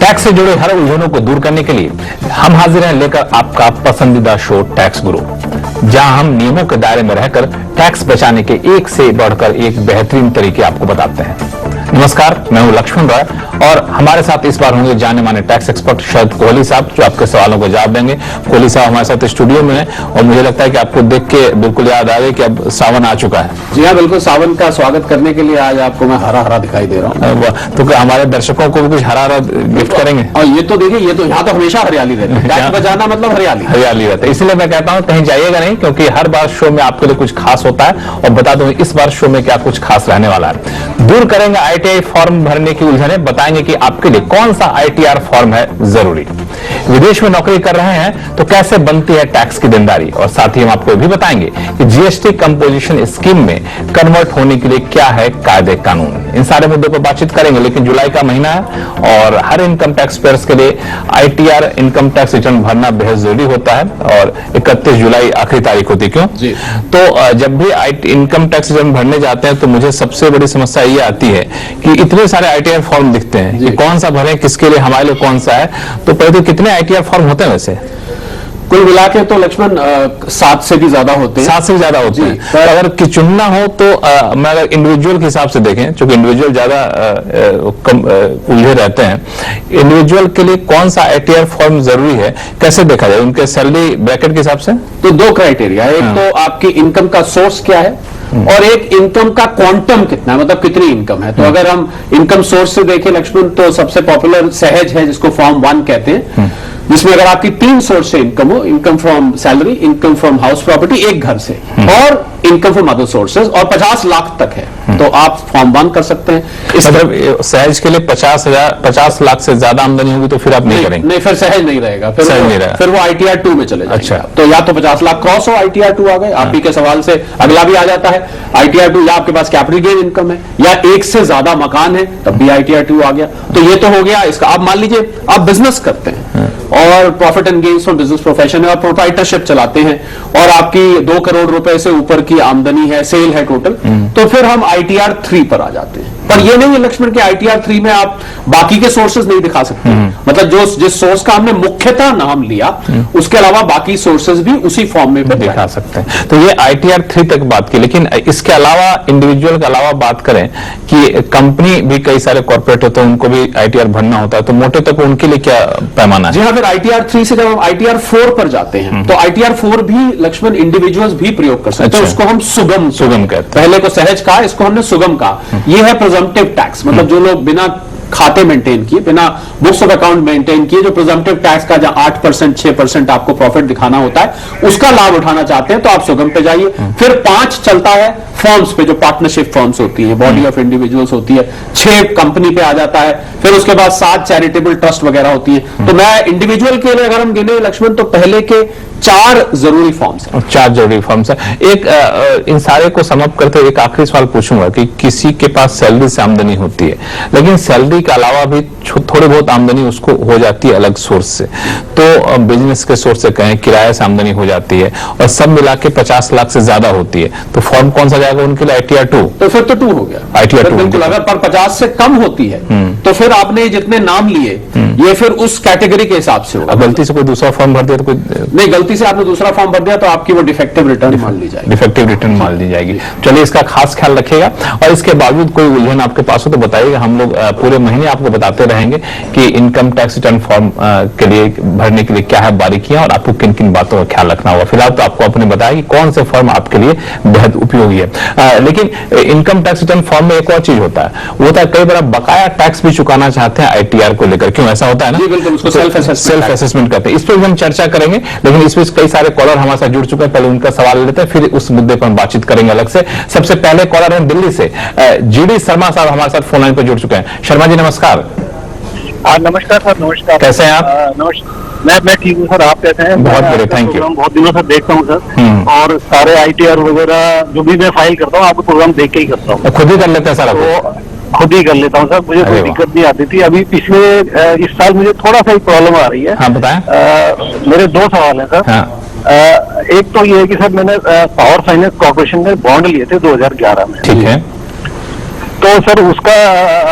Tax से जुड़े हर उलझनों को दूर करने के लिए हम हाजिर हैं लेकर आपका पसंदीदा शो टैक्स गुरु, जहां हम नियमों के दायरे में रहकर टैक्स बचाने के एक से बढ़कर एक बेहतरीन तरीके आपको बताते हैं। नमस्कार, मैं हूं लक्ष्मण रॉय और हमारे साथ इस बार होंगे जाने माने टैक्स एक्सपर्ट शरद कोहली साहब, जो आपके सवालों को जवाब देंगे। कोहली साहब हमारे साथ स्टूडियो में हैं और मुझे लगता है कि आपको देख के बिल्कुल याद आ गई कि अब सावन आ चुका है। जी हाँ, बिल्कुल। सावन का स्वागत करने के लिए आज आपको मैं हरा हरा दिखाई दे रहा हूँ। तो क्या हमारे दर्शकों को भी कुछ हरा हरा गिफ्ट करेंगे? और ये तो देखिए, ये तो यहाँ तो हमेशा हरियाली रहती है। टैक्स बचाना मतलब हरियाली हरियाली रहता है। इसलिए मैं कहता हूँ कहीं जाइएगा नहीं, क्योंकि हर बार शो में आपके लिए कुछ खास होता है। और बता दूं इस बार शो में क्या कुछ खास रहने वाला है। दूर करेंगे ITI फॉर्म भरने की उलझने, बताएंगे कि आपके लिए कौन सा ITR फॉर्म है जरूरी। विदेश में नौकरी कर रहे हैं तो कैसे बनती है टैक्स की देनदारी, और साथ ही हम आपको भी बताएंगे कि GST कंपोजिशन स्कीम में कन्वर्ट होने के लिए क्या है कायदे कानून। इन सारे मुद्दों पर बातचीत करेंगे। लेकिन जुलाई का महीना है और हर इनकम टैक्स पेयर्स के लिए ITR इनकम टैक्स रिटर्न भरना बेहद जरूरी होता है और 31 जुलाई आखिरी तारीख होती है। क्यों जी। तो जब भी इनकम टैक्स रिटर्न भरने जाते हैं तो मुझे सबसे बड़ी समस्या ये आती है कि इतने सारे ITR फॉर्म दिखते हैं कि कौन सा भरें, किसके लिए, हमारे लिए कौन सा है। तो पहले तो कितने ITR फॉर्म होते हैं वैसे? कुल मिला के तो लक्ष्मण 7 से भी ज्यादा होते हैं। 7 से भी ज्यादा होते हैं। तो अगर कि चुनना हो तो मैं अगर इंडिविजुअल के हिसाब से देखें, क्योंकि इंडिविजुअल ज्यादा उलझे रहते हैं, इंडिविजुअल के लिए कौन सा ITR फॉर्म जरूरी है, कैसे देखा जाए? उनके सैलरी ब्रैकेट के हिसाब से तो 2 क्राइटेरिया है। एक तो आपकी इनकम का सोर्स क्या है और एक इनकम का क्वांटम कितना है, मतलब कितनी इनकम है। तो अगर हम इनकम सोर्स से देखें लक्ष्मण, तो सबसे पॉपुलर सहज है, जिसको फॉर्म 1 कहते हैं, जिसमें अगर आपकी 3 सोर्स से इनकम हो, income from salary, income from house property एक घर से, और इनकम फ्रॉम अदर सोर्सेज, और 50 लाख तक है, तो आप फॉर्म 1 कर सकते हैं। इस मतलब सहज के लिए 50 लाख से ज्यादा आमदनी होगी तो फिर आप नहीं करेंगे? नहीं, फिर सहज नहीं रहेगा, फिर वो ITR 2 में चले जाएंगे। अच्छा। तो या तो 50 लाख क्रॉस हो, ITR 2 आ गए। आप ही के सवाल से अगला भी आ जाता है, ITR 2 या आपके पास कैपिटल गेन इनकम है या एक से ज्यादा मकान है, तब भी ITR 2 आ गया। तो ये तो हो गया इसका। आप मान लीजिए आप बिजनेस करते हैं और profit and gains from business profession है और प्रोप्राइटरशिप चलाते हैं और आपकी 2 करोड़ रुपए से ऊपर की आमदनी है, सेल है टोटल, तो फिर हम ITR 3 पर आ जाते हैं। पर ये नहीं है लक्ष्मण के ITR 3 में आप बाकी के सोर्सेज नहीं दिखा सकते। मतलब जिस सोर्स का हमने मुख्यतः नाम लिया, उसके अलावा बाकी सोर्सेज भी उसी फॉर्म में दिखा सकते हैं। तो ये ITR 3 तक बात की। लेकिन इसके अलावा इंडिविजुअल के अलावा बात करें कि कंपनी भी कई सारे कॉर्पोरेट होते हैं, उनको भी ITR भरना होता है, तो मोटे तक उनके लिए क्या पैमाना है? जी हाँ, फिर ITR 3 से जब हम ITR 4 पर जाते हैं तो ITR 4 भी लक्ष्मण इंडिविजुअल्स भी प्रयोग कर सकते हैं। उसको हम सुगम कहते हैं। पहले को सहज कहा, इसको हमने सुगम कहा। ये है प्रिजम्पटिव टैक्स, मतलब जो लोग बिना खाते मेंटेन किए, बिना बुक्स ऑफ अकाउंट मेंटेन किए, जो प्रिजम्पटिव टैक्स का जहां 8% 6% आपको प्रॉफिट दिखाना होता है, उसका लाभ उठाना चाहते हैं तो आप सुगम पे जाइए। फिर 5 चलता है फॉर्म्स पे, जो पार्टनरशिप फॉर्म्स होती है, बॉडी ऑफ इंडिविजुअल्स होती है। 6 कंपनी पे आ जाता है। फिर उसके बाद 7 चैरिटेबल ट्रस्ट वगैरह होती है। तो मैं इंडिविजुअल के लिए अगर हम गिने लक्ष्मण, तो पहले के 4 जरूरी फॉर्म्स है। 4 जरूरी फॉर्म्स है। एक इन सारे को समअप करते एक आखिरी सवाल पूछूंगा कि किसी के पास सैलरी से आमदनी होती है, लेकिन सैलरी के अलावा भी थोड़ी बहुत आमदनी उसको हो जाती है अलग सोर्स से, तो बिजनेस के सोर्स से कहें, किराए से आमदनी हो जाती है, और सब मिला के 50 लाख से ज्यादा होती है, तो फॉर्म कौन सा जाएगा उनके लिए? ITR 2। तो फिर तो 2 हो गया। ITR 2 बिल्कुल। अगर पर 50 से कम होती है तो फिर आपने जितने नाम लिए, ये फिर उस कैटेगरी के हिसाब से होगा। गलती से कोई दूसरा फॉर्म भर दिया तो कोई नहीं, गलती से आपने दूसरा फॉर्म भर दिया तो आपकी वो डिफेक्टिव रिटर्न मान ली जाएगी। डिफेक्टिव रिटर्न मान ली जाएगी। चलिए, इसका खास ख्याल रखिएगा। और इसके बावजूद कोई उलझन आपके पास हो तो बताइएगा, हम लोग पूरे महीने आपको बताते रहेंगे कि इनकम टैक्स रिटर्न फॉर्म के लिए भरने के लिए क्या है बारीकियां और आपको किन किन बातों का ख्याल रखना होगा। फिलहाल तो आपको अपने बताया कि कौन से फॉर्म आपके लिए बेहद उपयोगी है। लेकिन इनकम टैक्स रिटर्न फॉर्म में एक और चीज होता है, वो होता है कई बार बकाया टैक्स भी चुकाना चाहते हैं ITR को लेकर। क्यों ऐसा होता है ना? जी बिल्कुल, उसको सेल्फ असेसमेंट करते हैं। इस पर भी हम चर्चा करेंगे, लेकिन इसमें कई सारे कॉलर हमारे साथ जुड़ चुके हैं। पहले उनका सवाल लेते हैं, फिर उस मुद्दे पर हम बातचीत करेंगे अलग से। सबसे पहले कॉलर हैं दिल्ली से GD शर्मा साहब हमारे साथ फोन लाइन पर जुड़ चुके हैं। शर्मा जी नमस्कार। नमस्कार सर। नमस्कार। कैसे हैं आप? नमस्कार, मैं ठीक हूँ सर। आप कैसे हैं? बहुत बढ़िया, थैंक यू। बहुत दिनों से देखता हूँ सर, और सारे ITR वगैरह जो भी मैं फाइल करता हूँ आपको प्रोग्राम देख के ही करता हूँ। खुद ही कर लेते हैं सारा? तो खुद ही कर लेता हूँ सर, मुझे कोई दिक्कत नहीं आती थी। अभी पिछले इस साल मुझे थोड़ा सा ही प्रॉब्लम आ रही है। हाँ बताएं। मेरे 2 सवाल हैं सर। हाँ। एक तो ये है कि सर मैंने पावर फाइनेंस कॉर्पोरेशन में बॉन्ड लिए थे 2011 में। ठीक है। तो सर उसका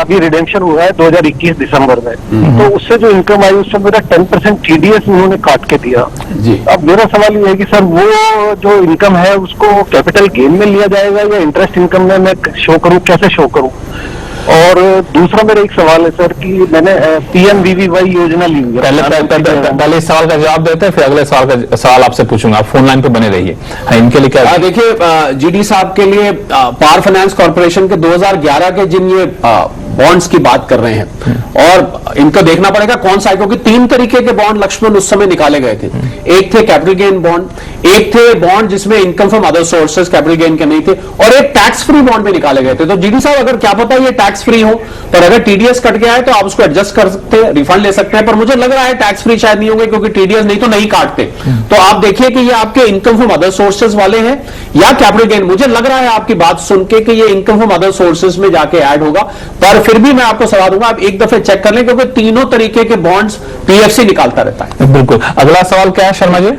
अभी रिडेम्पशन हुआ है 2021 दिसंबर में, तो उससे जो इनकम आई उससे मेरा 10% TDS उन्होंने काट के दिया जी। अब मेरा सवाल ये है कि सर वो जो इनकम है उसको कैपिटल गेन में लिया जाएगा या इंटरेस्ट इनकम में मैं शो करूं, कैसे शो करूं? और दूसरा मेरा एक सवाल है सर कि मैंने PMVVY योजना ली हुई है। पहले इस सवाल का जवाब देते हैं, फिर अगले सवाल आपसे पूछूंगा। आप फोन लाइन पे बने रहिए। हाँ, इनके लिए क्या देखिए, GD साहब के लिए पावर फाइनेंस कॉर्पोरेशन के 2011 के जिन ये बॉन्ड्स की बात कर रहे हैं, और इनको देखना पड़ेगा कौन सा है, क्योंकि 3 तरीके के बॉन्ड लक्ष्मण उस समय निकाले गए थे। एक थे कैपिटल गेन बॉन्ड, एक थे बॉन्ड जिसमें income from other sources capital gain के नहीं थे, और एक टैक्स फ्री बॉन्ड में निकाले गए थे। तो GD साहब अगर क्या पता ये टैक्स फ्री हो, पर अगर TDS कट गया है तो आप उसको एडजस्ट कर सकते हैं, रिफंड ले सकते हैं, पर मुझे लग रहा है टैक्स फ्री शायद नहीं होंगे, क्योंकि TDS नहीं तो नहीं काटते। तो आप देखिए कि ये आपके इनकम फ्रॉम अदर सोर्सेज वाले हैं या कैपिटल गेन। मुझे लग रहा है आपकी बात सुन के कि ये इनकम फ्रॉम अदर सोर्सेज में जाके ऐड होगा, पर फिर भी मैं आपको सलाह दूंगा आप एक दफे चेक कर लें, क्योंकि तीनों तरीके के बॉन्ड्स PFC निकालता रहता है। बिल्कुल। अगला सवाल क्या है शर्मा जी?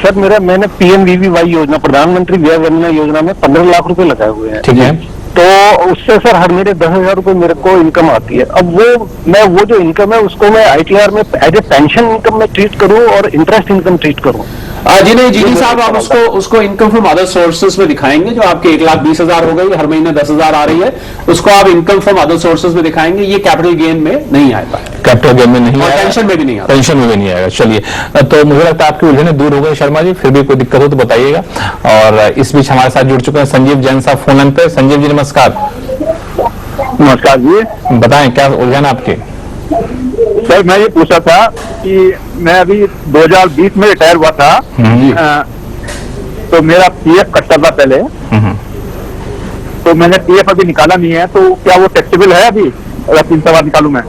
सर मैंने PMVVY योजना, प्रधानमंत्री व्यय वंदना योजना में 15 लाख रुपए लगाए हुए हैं। ठीक है। तो उससे सर हर महीने 10,000 रुपए मेरे को इनकम आती है। अब वो जो इनकम है उसको मैं ITR में एज ए पेंशन इनकम में ट्रीट करूं और इंटरेस्ट इनकम ट्रीट करूं? जी नहीं, GD साहब आप उसको इनकम फ्रॉम अदर सोर्सेज में दिखाएंगे। जो आपके 1,20,000 हो गई, हर महीने 10,000 आ रही है, उसको आप इनकम फ्रॉम अदर सोर्सेज में दिखाएंगे। ये कैपिटल गेन में नहीं आता है, कैपिटल गेन में नहीं आएगा, पेंशन में भी नहीं आता, पेंशन में भी नहीं आएगा। चलिए, तो मुझे लगता है आपकी उलझनें दूर हो गई शर्मा जी। फिर भी कोई दिक्कत हो तो बताइएगा। और इस बीच हमारे साथ जुड़ चुके हैं संजीव जैन साहब फोन लाइन पे। संजीव जी नमस्कार। नमस्कार जी, बताएं क्या उलझन आपकी? सर मैं ये पूछा था कि मैं अभी 2020 में रिटायर हुआ था, तो मेरा PF कटता था पहले, तो मैंने PF अभी निकाला नहीं है, तो क्या वो टैक्सेबल है अभी अगर 3 बार निकालूं मैं?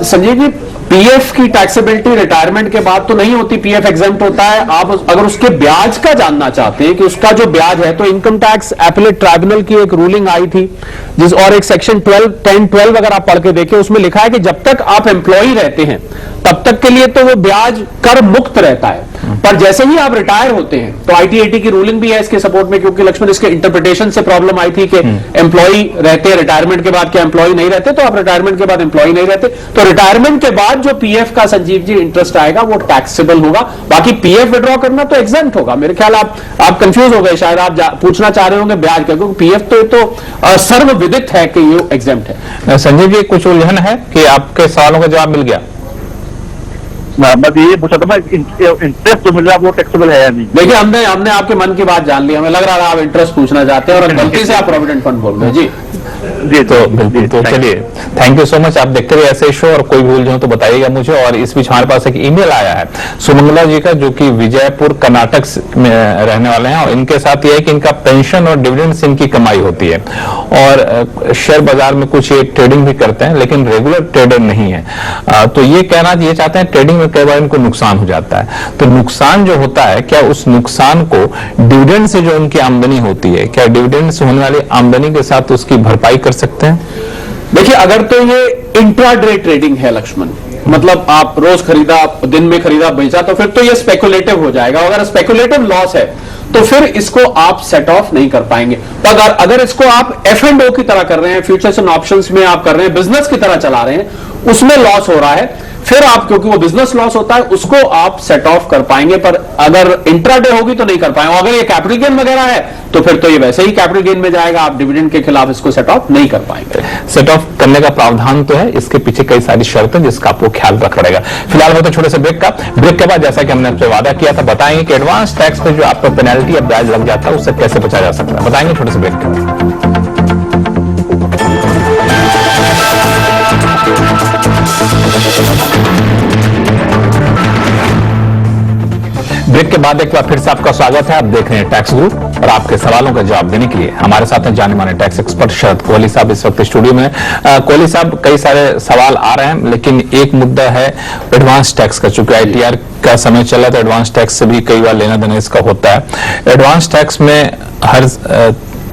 संजीव जी, PF की टैक्सेबिलिटी रिटायरमेंट के बाद तो नहीं होती, PF एग्जेम्प्ट होता है। आप अगर उसके ब्याज का जानना चाहते हैं कि उसका जो ब्याज है, तो इनकम टैक्स एपेलेट ट्राइब्यूनल की एक रूलिंग आई थी, और एक सेक्शन 10-12 अगर आप पढ़ के देखें, उसमें लिखा है कि जब तक आप एम्प्लॉई रहते हैं तब तक के लिए तो वो ब्याज कर मुक्त रहता है, पर जैसे ही आप रिटायर होते हैं, तो IT-80 की रूलिंग भी है इसके सपोर्ट में, क्योंकि लक्ष्मण इसके इंटरप्रिटेशन से प्रॉब्लम आई थी कि एम्प्लॉई रहते हैं रिटायरमेंट के बाद, क्या एम्प्लॉई नहीं रहते, तो आप रिटायरमेंट के बाद एम्प्लॉई नहीं रहते, तो रिटायरमेंट के बाद जो PF का संजीव जी इंटरेस्ट आएगा वो टैक्सेबल होगा। बाकी PF विड्रॉ करना तो एग्जेम्प्ट होगा। मेरे ख्याल आप कंफ्यूज हो गए, शायद आप पूछना चाह रहे होंगे ब्याज का, क्योंकि PF तो सर्वविदित है कि ये एग्जेम्प्ट है। संजीव जी, कुछ उलझन है कि आपके सवालों का जवाब मिल गया? बस ये पूछा था मैं, इंटरेस्ट जो मिल रहा है वो टैक्सेबल है या नहीं? देखिए, हमने आपके मन की बात जान ली। हमें लग रहा था आप इंटरेस्ट पूछना चाहते हैं और गलती से आप प्रोविडेंट फंड बोल रहे हैं। जी तो बिल्कुल। तो चलिए, थैंक यू सो मच। आप देखते रहिए ऐसे शो, और कोई भूल जो तो बताइएगा मुझे। और इस बीच हमारे पास एक ईमेल आया है सुमंगला जी का, जो कि विजयपुर कर्नाटक में रहने वाले हैं, और इनके साथ ये है कि इनका पेंशन और डिविडेंड्स इनकी कमाई होती है, और शेयर बाजार में कुछ ये ट्रेडिंग भी करते हैं, लेकिन रेगुलर ट्रेडर नहीं है। तो ये कहना ये चाहते हैं, ट्रेडिंग में कई बार इनको नुकसान हो जाता है। तो नुकसान जो होता है, क्या उस नुकसान को डिविडेंड से जो उनकी आमदनी होती है, क्या डिविडेंड से होने वाली आमदनी के साथ उसकी भरपाई कर सकते हैं? देखिए, अगर तो ये इंट्राडे ट्रेडिंग है लक्ष्मण, मतलब आप रोज खरीदा, दिन में खरीदा बेचा, तो फिर तो ये स्पेकुलेटिव हो जाएगा। अगर स्पेकुलेटिव लॉस है तो फिर इसको आप सेट ऑफ नहीं कर पाएंगे। पर अगर इसको आप F&O की तरह कर रहे हैं, फ्यूचर्स एंड ऑप्शंस में आप कर रहे हैं, बिजनेस की तरह चला रहे हैं, उसमें लॉस हो रहा है, फिर आप, क्योंकि वो बिजनेस लॉस होता है, उसको आप सेट ऑफ कर पाएंगे। पर अगर इंट्राडे होगी तो नहीं कर पाएंगे। अगर ये कैपिटल गेन वगैरह है तो फिर तो ये वैसे ही कैपिटल गेन में जाएगा, आप डिविडेंड के खिलाफ इसको सेट ऑफ नहीं कर पाएंगे। सेट ऑफ करने का प्रावधान तो है, इसके पीछे कई सारी शर्तें जिसका आपको ख्याल रखना पड़ेगा। फिलहाल होता छोटे से ब्रेक के बाद, जैसा कि हमने आपसे वादा किया था, बताएंगे कि एडवांस टैक्स पे जो आपका पेनल्टी या ब्याज लग जाता है उससे कैसे बचा जा सकता है। बताएंगे छोटे से ब्रेक के बाद। ब्रेक के बाद एक बार फिर से आपका स्वागत है। आप देख रहे हैं टैक्स गुरु, और आपके सवालों का जवाब देने के लिए हमारे साथ हैं जाने माने टैक्स एक्सपर्ट शरद कोहली साहब इस वक्त स्टूडियो में। कोहली साहब, कई सारे सवाल आ रहे हैं, लेकिन एक मुद्दा है एडवांस टैक्स का। चूंकि ITR का समय चला तो एडवांस टैक्स से भी कई बार लेना देना इसका होता है। एडवांस टैक्स में हर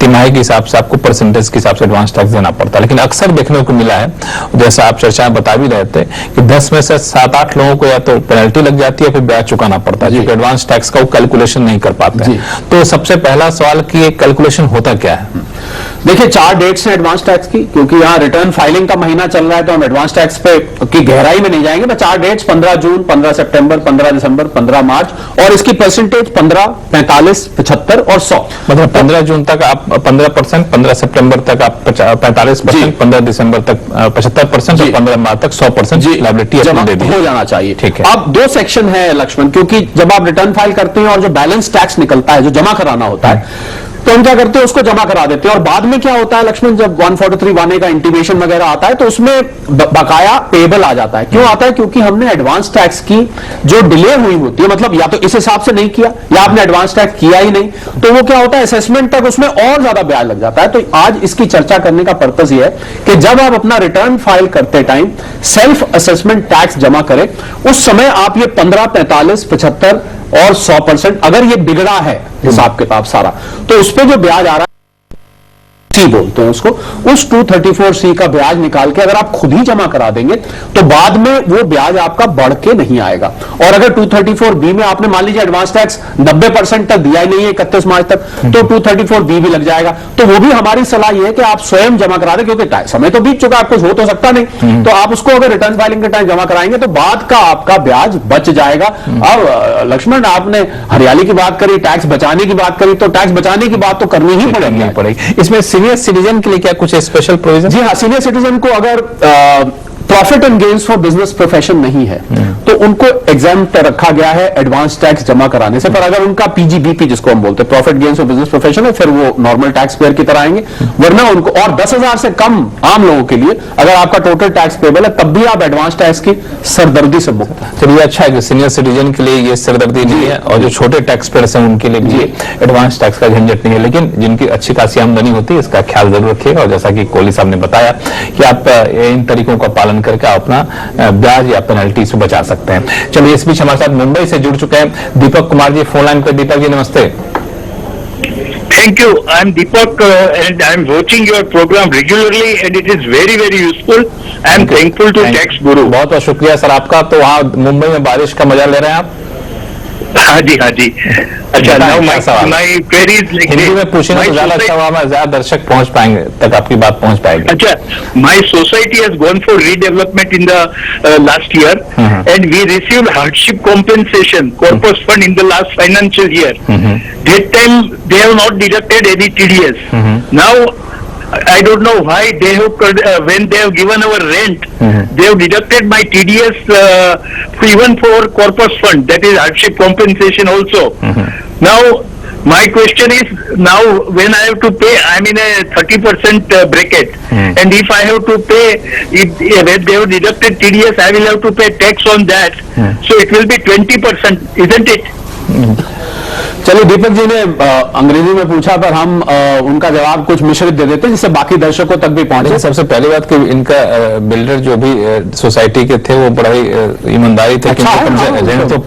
तिमाही के हिसाब से आपको परसेंटेज के हिसाब से एडवांस टैक्स देना पड़ता है। लेकिन अक्सर देखने को मिला है, जैसा आप चर्चा में बता भी रहे थे, कि 10 में से 7-8 लोगों को या तो पेनल्टी लग जाती है, फिर ब्याज चुकाना पड़ता है, क्योंकि एडवांस टैक्स का वो कैलकुलेशन नहीं कर पाते हैं। तो सबसे पहला सवाल कि ये कैलकुलेशन होता क्या है? देखिए, 4 डेट्स हैं एडवांस टैक्स की, क्योंकि यहाँ रिटर्न फाइलिंग का महीना चल रहा है, तो हम एडवांस टैक्स पे की गहराई में नहीं जाएंगे। मैं 4 डेट्स 15 जून, 15 सितंबर, 15 दिसंबर, 15 मार्च, और इसकी परसेंटेज 15, 45, 75 और 100। मतलब 15 जून तक आप 15%, 15 सितंबर तक आप 45%, 15 दिसंबर तक 75% और 15 मार्च तक 100% लायबिलिटी जमा हो जाना चाहिए। ठीक है। अब 2 सेक्शन है लक्ष्मण, क्योंकि जब आप रिटर्न फाइल करते हैं और जो बैलेंस टैक्स निकलता है, जो जमा कराना होता है, तो हम क्या करते हैं, उसको जमा करा देते हैं। और बाद में क्या होता है लक्ष्मण, जब 143(1)(a) का इंटीमेशन वगैरह आता है, तो उसमें बकाया पेबल आ जाता है। क्यों आता है? क्योंकि हमने एडवांस टैक्स की जो डिले हुई होती है, मतलब या तो इस हिसाब से नहीं किया या आपने एडवांस टैक्स किया ही नहीं, तो वो क्या होता है, असेसमेंट तक उसमें और ज्यादा ब्याज लग जाता है। तो आज इसकी चर्चा करने का पर्पस ये है कि जब आप अपना रिटर्न फाइल करते टाइम सेल्फ असेसमेंट टैक्स जमा करें, उस समय आप ये 15, 45, 75 और 100% अगर ये बिगड़ा है हिसाब किताब सारा, तो उस पे जो ब्याज आ रहा है, बोलते हैं उसको, उस 234C का ब्याज निकाल के अगर आप खुद ही जमा करा देंगे, तो बाद में वो ब्याज आपका बढ़ के नहीं आएगा। और अगर 234B में आपने मान लीजिए एडवांस टैक्स 90% तक दिया ही नहीं है 31 मार्च तक, तो 234B भी लग जाएगा। तो वो भी हमारी सलाह ये है कि आप स्वयं जमा करा दें, क्योंकि समय तो बीत चुका, आपको हो तो सकता नहीं, तो आप उसको अगर रिटर्न फाइलिंग के टाइम जमा कराएंगे, तो बाद का आपका ब्याज बच जाएगा। अब लक्ष्मण, आपने हरियाली की बात करी, टैक्स बचाने की बात करी, तो टैक्स बचाने की बात तो करनी ही पड़ेगी। इसमें सीनियर सिटीजन के लिए क्या कुछ स्पेशल प्रोविजन? जी हाँ, सीनियर सिटीजन को अगर profit and gains for business profession नहीं है, तो उनको एग्जाम्प्ट रखा गया है एडवांस टैक्स जमा कराने से। पर अगर उनका पीजीबीपी, जिसको हम बोलते हैं profit gains for business profession है, फिर वो नॉर्मल टैक्स पेयर की तरह आएंगे। वरना उनको, और 10,000 से कम आम लोगों के लिए अगर आपका टोटल टैक्स पेबल है, तब भी आप एडवांस टैक्स की सरदर्दी से मुक्त है। चलिए, अच्छा है कि सीनियर सिटीजन के लिए ये सरदर्दी नहीं है, और जो छोटे टैक्स पेयर्स हैं उनके लिए भी एडवांस टैक्स का झंझट नहीं है। लेकिन जिनकी अच्छी खासी आमदनी होती है, इसका ख्याल जरूर रखिएगा। और जैसा कि कोहली साहब ने बताया कि आप इन तरीकों का पालन करके अपना ब्याज या पेनल्टी से बचा सकते हैं। चलिए, इस बीच हमारे साथ मुंबई से जुड़ चुके हैं दीपक कुमार जी फोन लाइन पर। दीपक जी, नमस्ते। Thank you. I'm Deepak and I'm watching your program regularly and it is very, very useful. I'm thankful to Tax Guru. बहुत बहुत शुक्रिया सर आपका। तो वहाँ मुंबई में बारिश का मजा ले रहे हैं आप? हाँ जी, हाँ जी। अच्छा, now my query is like Hindi में पूछेंगे तो ज्यादा अच्छा होगा, ज्यादा दर्शक पहुंच पाएंगे, तक आपकी बात पहुंच पाएगी। अच्छा, my society has gone for redevelopment in the last year and we received hardship compensation corpus fund in the last financial year. That time they have not deducted any TDS. Now I don't know why they have when they have given our rent, they have deducted my TDS even for corpus fund, that is hardship compensation also. Now my question is, now when I have to pay, I'm in a 30% bracket, and if I have to pay, if when they have deducted TDS, I will have to pay tax on that, so it will be 20%, isn't it? चलिए, दीपक जी ने अंग्रेजी में पूछा, पर हम उनका जवाब कुछ मिश्रित दे देते हैं जिससे बाकी दर्शकों तक भी पहुंचे। सबसे पहली बात कि इनका बिल्डर जो भी सोसाइटी के थे वो बड़ा ही ईमानदारी थे, अच्छा तो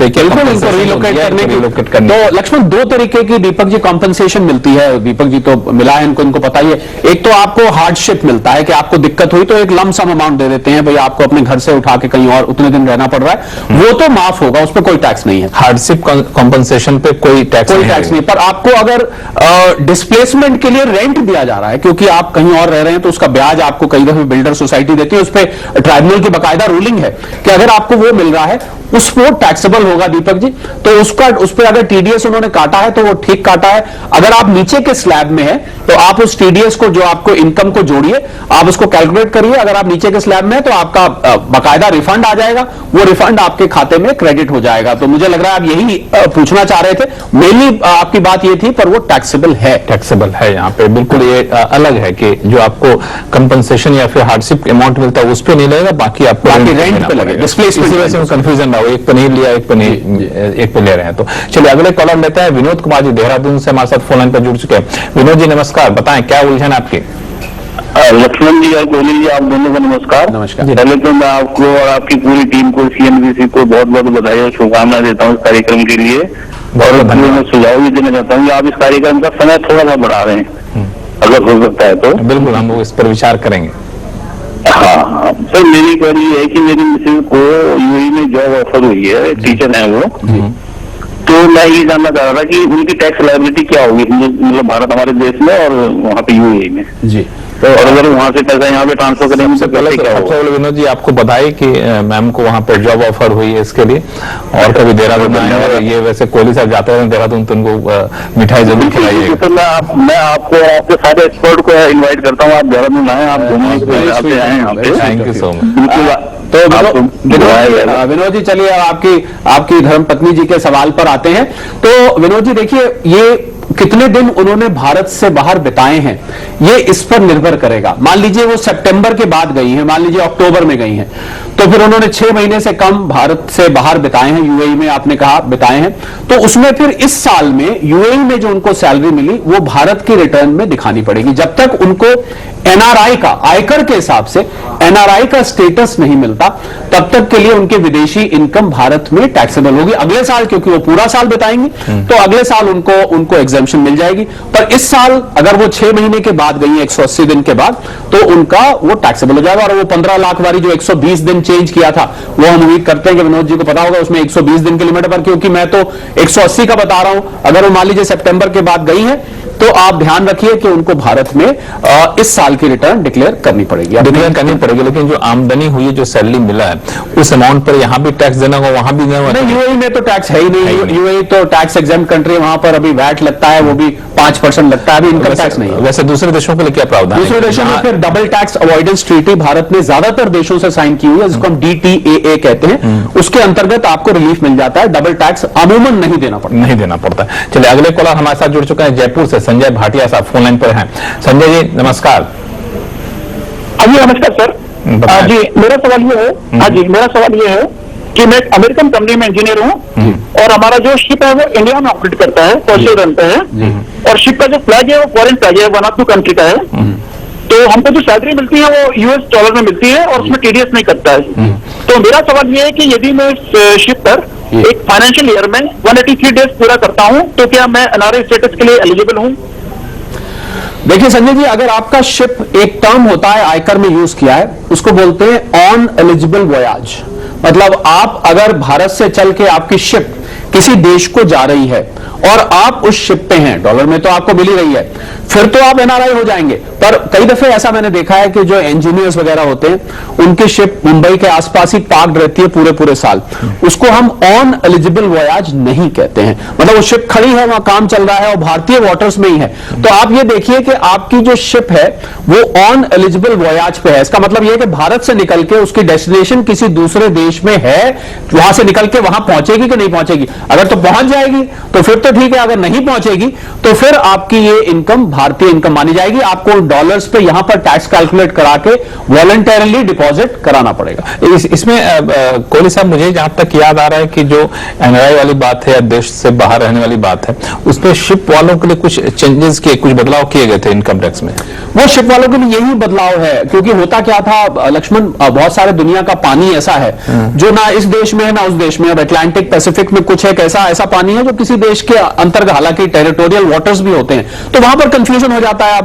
रिलोकेट करने। तो लक्ष्मण, 2 तरीके की दीपक जी कॉम्पनसेशन मिलती है। दीपक जी तो मिला है इनको पता ही है। एक तो आपको हार्डशिप मिलता है कि आपको दिक्कत हुई तो एक लम सम अमाउंट दे देते हैं, भाई आपको अपने घर से उठा के कहीं और उतने दिन रहना पड़ रहा है, वो तो माफ होगा, उस पर कोई टैक्स नहीं है। हार्डशिप कॉम्पनसेशन पे कोई टैक्स नहीं। पर आपको अगर डिस्प्लेसमेंट के लिए रेंट दिया जा रहा है, क्योंकि आप कहीं और रह रहे हैं, तो उसका ब्याज आपको कई दफे बिल्डर सोसाइटी देती है, उस पर ट्राइब्यूनल की बाकायदा रूलिंग है कि अगर आपको वो मिल रहा है उस वो टैक्सेबल होगा दीपक जी। तो उसका उस पर अगर टीडीएस उन्होंने काटा है तो वो ठीक काटा है। अगर आप नीचे के स्लैब में है तो आप उस टीडीएस को, जो आपको इनकम को जोड़िए, आप उसको कैलकुलेट करिए। अगर आप नीचे के स्लैब में है तो आपका बाकायदा रिफंड आ जाएगा, वो रिफंड आपके खाते में क्रेडिट हो जाएगा। तो मुझे लग रहा है आप यही पूछना चाह रहे थे, मेनली आपकी बात ये थी, पर वो टैक्सेबल है। टैक्सेबल है यहाँ पे, बिल्कुल ये अलग है कि जो आपको कंपनसेशन या फिर हार्डशिप अमाउंट मिलता है उस पर नहीं लगेगा, बाकी आपको रेंट पे लगेगा। डिस्प्लेसमेंट कंफ्यूजन ना हो, एक पे नहीं लिया, एक पे ले रहे हैं। तो चलिए अगले कॉलर लेते हैं विनोद कुमार जी देहरादून से हमारे साथ फोन लाइन पर जुड़ चुके हैं। विनोद जी नमस्कार, बताएं क्या उलझन आपकी? लक्ष्मण जी और कोहली जी, आप दोनों को नमस्कार। नमस्कार। पहले तो मैं आपको और आपकी पूरी टीम को, सीएनबीसी को बहुत बहुत बधाई और शुभकामनाएं देता हूँ इस कार्यक्रम के लिए। और मैं सुझाव भी देना चाहता हूँ कि आप इस कार्यक्रम का समय थोड़ा सा बढ़ा रहे हैं। अगर हो सकता है तो। बिल्कुल, हम इस पर विचार करेंगे। हाँ सर, मेरी क्वेरी है कि मेरी मिसेज को यूएई में जॉब ऑफर हुई है, टीचर है वो, तो मैं ये जानना चाह रहा था कि उनकी टैक्स लायबिलिटी क्या होगी, मतलब भारत हमारे देश में और वहाँ पे यूएई में जी। तो और अगर वहाँ से पैसा यहाँ पे ट्रांसफर करेंगे तो पहले क्या सबसे होगा? पहले विनोद जी आपको बधाई कि मैम को वहाँ पर जॉब ऑफर हुई है इसके लिए, और कभी देहरादून आए और ये वैसे कोहली साहब जाते हैं देहरादून तो उनको मिठाई जरूर खिलाइएगा। तो मैं आपको आपके सारे एक्सपर्ट को इनवाइट करता हूँ, आप देहरादून आए, आप घूमने के आते हैं यहाँ पे। Thank you so much. बिल्कुल। तो विनोद जी चलिए आपकी धर्मपत्नी जी के सवाल पर आते हैं। तो विनोद जी देखिए, ये कितने दिन उन्होंने भारत से बाहर बिताए हैं ये इस पर निर्भर करेगा। मान लीजिए वो सितंबर के बाद गई हैं, मान लीजिए अक्टूबर में गई हैं, तो फिर उन्होंने 6 महीने से कम भारत से बाहर बिताए हैं, यूएई में आपने कहा बिताए हैं, तो उसमें फिर इस साल में यूएई में जो उनको सैलरी मिली वो भारत की रिटर्न में दिखानी पड़ेगी। जब तक उनको एनआरआई का, आयकर के हिसाब से एनआरआई का स्टेटस नहीं मिलता, तब तक के लिए उनके विदेशी इनकम भारत में टैक्सेबल होगी। अगले साल क्योंकि वो पूरा साल बिताएंगे तो अगले साल उनको एग्जेम्पशन मिल जाएगी। पर इस साल अगर वो 6 महीने के बाद गई है, 180 दिन के बाद, तो उनका वो टैक्सेबल हो जाएगा। और वो 15 लाख वाली जो 120 दिन चेंज किया था वो हम उम्मीद करते हैं कि विनोद जी को पता होगा, उसमें 120 दिन की लिमिट पर, क्योंकि मैं तो 180 का बता रहा हूं। अगर वो मान लीजिए सितंबर के बाद गई है तो आप ध्यान रखिए कि उनको भारत में इस साल की रिटर्न डिक्लेयर करनी पड़ेगी। लेकिन जो आमदनी हुई है, जो सैलरी मिला है, उस अमाउंट पर यहाँ भी टैक्स देना होगा, वहां भी देना होगा? नहीं, यूएई में तो टैक्स है ही नहीं। यूएई तो टैक्स एग्जाम कंट्री है, वहां पर अभी वैट लगता है, वो भी 5% लगता है, अभी इनकम टैक्स नहीं है। वैसे दूसरे देशों के लिए क्या प्रावधान है? दूसरे देशों में फिर double tax avoidance treaty Bharat ने ज्यादातर देशों से साइन की हुई है, जिसको हम DTAA कहते हैं। उसके अंतर्गत आपको रिलीफ मिल जाता है, डबल टैक्स अमूमन नहीं देना पड़ता। चलिए अगले कॉलर हमारे साथ जुड़ चुके हैं जयपुर से, संजय भाटिया साहब फोन लाइन पर हैं। संजय जी नमस्कार। हाँ जी नमस्कार सर। जी मेरा सवाल ये है, हाँ जी मेरा सवाल ये है कि मैं एक अमेरिकन कंपनी में इंजीनियर हूँ और हमारा जो शिप है वो इंडिया में ऑपरेट करता है, पोसेडन पे है, और शिप का जो फ्लैग है वो फॉरेन फ्लैग है, 1 ऑफ 2 कंट्री का है। तो हमको जो सैलरी मिलती है वो US डॉलर में मिलती है और उसमें TDS नहीं कटता है। तो मेरा सवाल ये है कि यदि मैं इस शिप पर एक फाइनेंशियल ईयर में 183 डेज पूरा करता हूँ तो क्या मैं NRI स्टेटस के लिए एलिजिबल हूँ? देखिए संजय जी, अगर आपका शिप एक टर्म होता है आयकर में यूज किया है, उसको बोलते हैं ऑन एलिजिबल वॉयाज। मतलब आप अगर भारत से चल के आपकी शिप किसी देश को जा रही है और आप उस शिप पे हैं, डॉलर में तो आपको मिल ही रही है, फिर तो आप NRI हो जाएंगे। पर कई दफे ऐसा मैंने देखा है कि जो इंजीनियर्स वगैरह होते हैं उनकी शिप मुंबई के आसपास ही पार्क्ड रहती है पूरे साल, उसको हम ऑन एलिजिबल वॉयाज नहीं कहते हैं। मतलब वो शिप खड़ी है, वहां काम चल रहा है और भारतीय वाटर्स में ही है, तो आप ये देखिए कि आपकी जो शिप है वो ऑन एलिजिबल वॉयाज पे है। इसका मतलब ये है कि भारत से निकल के उसकी डेस्टिनेशन किसी दूसरे देश में है, वहां से निकल के वहां पहुंचेगी कि नहीं पहुंचेगी। अगर तो पहुंच जाएगी तो फिर तो ठीक है, अगर नहीं पहुंचेगी तो फिर आपकी ये इनकम भारतीय इनकम मानी जाएगी। आपको डॉलर्स पे यहां पर टैक्स कैलकुलेट करा के वॉलंटरली डिपॉजिट कराना पड़ेगा। इसमें कोहली साहब, मुझे जहां तक याद आ रहा है कि जो NRI वाली बात है या देश से बाहर रहने वाली बात है, उसमें शिप वालों के लिए कुछ चेंजेस किए, कुछ बदलाव किए गए थे इनकम टैक्स में। वो शिप वालों के लिए यही बदलाव है, क्योंकि होता क्या था लक्ष्मण, बहुत सारे दुनिया का पानी ऐसा है जो ना इस देश में है ना उस देश में। अब अटलांटिक पैसिफिक में कुछ एक ऐसा पानी है जो किसी देश के अंतर्गत, हालांकि टेरिटोरियल वाटर्स भी होते हैं, तो वहां पर कंफ्यूजन हो जाता है।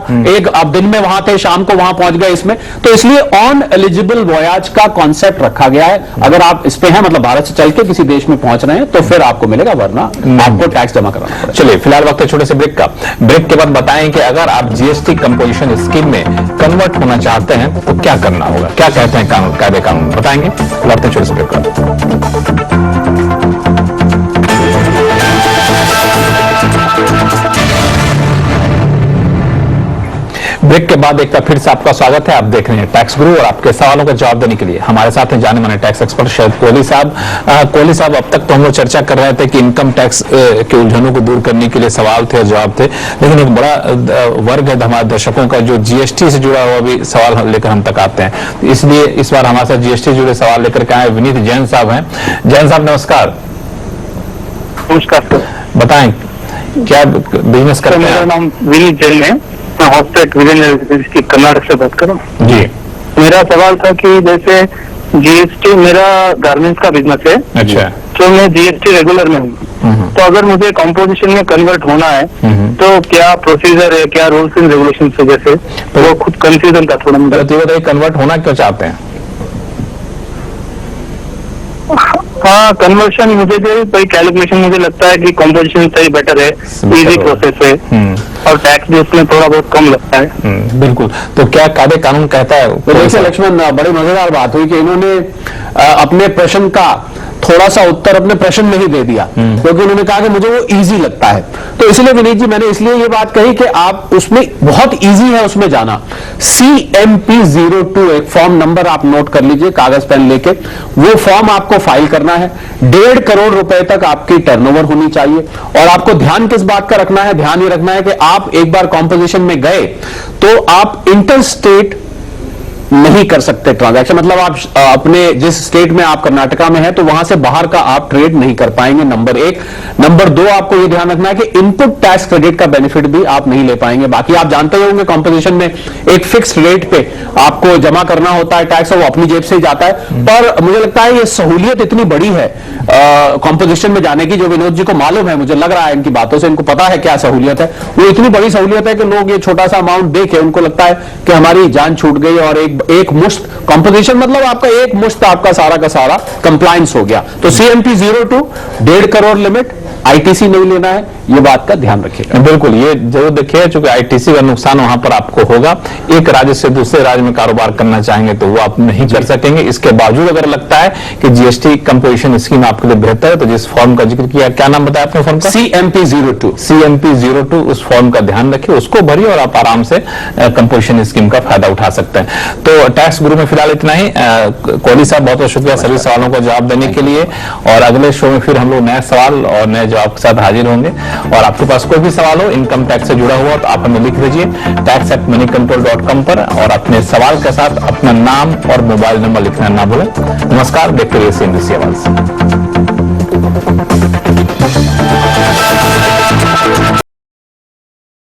आप दिन में वहां थे, शाम को वहां पहुंच गए इसमें, तो इसलिए ऑन एलिजिबल वॉयाज का कॉन्सेप्ट रखा गया है। अगर आप इस पे हैं, मतलब भारत से चल के किसी देश में पहुंच रहे हैं, तो फिर आपको मिलेगा, वरना आपको टैक्स जमा कराना पड़ेगा। चलिए फिलहाल वक्त है छोटे से ब्रेक का। ब्रेक के बाद बताएं कि अगर आप GST कंपोजिशन स्कीम में कन्वर्ट होना चाहते हैं तो क्या करना होगा, क्या कहते हैं कायदे कानून, बताएंगे। वक्त है छोटे से ब्रेक का। ब्रेक के बाद एक बार फिर से आपका स्वागत है। आप देख रहे हैं टैक्स गुरु और आपके सवालों का जवाब देने के लिए हमारे साथ हैं जाने माने टैक्स एक्सपर्ट शरद कोहली साहब। कोहली साहब, अब तक तो हम लोग चर्चा कर रहे थे कि इनकम टैक्स के उलझनों को दूर करने के लिए सवाल थे और जवाब थे, लेकिन एक बड़ा वर्ग है हमारे दर्शकों का जो GST से जुड़ा हुआ भी सवाल लेकर हम तक आते हैं। इसलिए इस बार हमारे साथ GST से जुड़े सवाल लेकर के आए विनीत जैन साहब हैं। जैन साहब नमस्कार। नमस्कार सर। बताएं क्या बिजनेस करते हैं? मेरा नाम विनीत जैन है, मैं हॉस्पिटल कर्नाटक से बात कर रहा हूँ। जी। मेरा सवाल था कि जैसे जीएसटी मेरा गारमेंट्स का बिजनेस है, अच्छा। तो मैं जीएसटी रेगुलर में हूँ। तो अगर मुझे कंपोजिशन में कन्वर्ट होना है तो क्या प्रोसीजर है, क्या रूल्स एंड रेगुलेशन है, जैसे तो वो खुद कंफ्यूजन का थोड़ा मुझे। तो बताइए कन्वर्ट होना क्यों चाहते हैं? हाँ, कन्वर्शन मुझे जो कोई कैलकुलेशन मुझे लगता है कि कंपोजिशन सही बेटर है, इजी प्रोसेस है और टैक्स भी उसमें थोड़ा बहुत कम लगता है। बिल्कुल। तो क्या कायदे कानून कहता है? तो देखिए लक्ष्मण, बड़ी मजेदार बात हुई कि इन्होंने अपने प्रश्न का थोड़ा सा उत्तर अपने प्रश्न में ही दे दिया, क्योंकि उन्होंने कहा कि मुझे वो इजी लगता है। तो इसलिए विनीत जी, मैंने इसलिए ये बात कही कि आप उसमें बहुत इजी है उसमें जाना। CMP02 एक फॉर्म नंबर आप नोट कर लीजिए कागज पेन लेके, वो फॉर्म आपको फाइल करना है। 1.5 करोड़ रुपए तक आपकी टर्नओवर होनी चाहिए। और आपको ध्यान किस बात का रखना है? ध्यान ये रखना है कि आप एक बार कॉम्पोजिशन में गए तो आप इंटर स्टेट नहीं कर सकते ट्रांजैक्शन। मतलब आप अपने जिस स्टेट में आप कर्नाटका में है तो वहां से बाहर का आप ट्रेड नहीं कर पाएंगे, नंबर 1। नंबर 2, आपको यह ध्यान रखना है कि इनपुट टैक्स क्रेडिट का बेनिफिट भी आप नहीं ले पाएंगे। बाकी आप जानते होंगे कंपोजिशन में एक फिक्स रेट पे आपको जमा करना होता है टैक्स, और वो अपनी जेब से ही जाता है। पर मुझे लगता है ये सहूलियत इतनी बड़ी है कंपोजिशन में जाने की, जो विनोद जी को मालूम है, मुझे लग रहा है इनकी बातों से इनको पता है क्या सहूलियत है। वो इतनी बड़ी सहूलियत है कि लोग ये छोटा सा अमाउंट देके उनको लगता है कि हमारी जान छूट गई और एक मुश्त कंपोजिशन, मतलब आपका एक मुश्त आपका सारा का सारा कंप्लायंस हो गया। तो CMP02 1.5 करोड़ लिमिट, आईटीसी नहीं लेना है, ये बात का ध्यान रखिएगा। बिल्कुल, ये जरूर देखिए, चूंकि आईटीसी का नुकसान वहां पर आपको होगा। एक राज्य से दूसरे राज्य में कारोबार करना चाहेंगे तो वो आप नहीं कर सकेंगे। इसके बावजूद अगर लगता है कि जीएसटी कंपोजिशन स्कीम आपके लिए बेहतर है तो जिस फॉर्म का जिक्र किया, क्या नाम बताया आपने फॉर्म का? CMP02 उस फॉर्म का ध्यान रखिए, उसको भरिए और आप आराम से कंपोजिशन स्कीम का फायदा उठा सकते हैं। तो टैक्स गुरु में फिलहाल इतना ही। कोहली साहब, बहुत बहुत शुक्रिया सभी सवालों का जवाब देने के लिए। और अगले शो में फिर हम लोग नए सवाल और नए जवाब के साथ हाजिर होंगे। और आपके पास कोई भी सवाल हो इनकम टैक्स से जुड़ा हुआ तो आप हमें लिख दीजिए tax@moneycontrol.com पर, और अपने सवाल के साथ अपना नाम और मोबाइल नंबर लिखना ना भूलें। नमस्कार, देखते रहिए CNBC आवाज।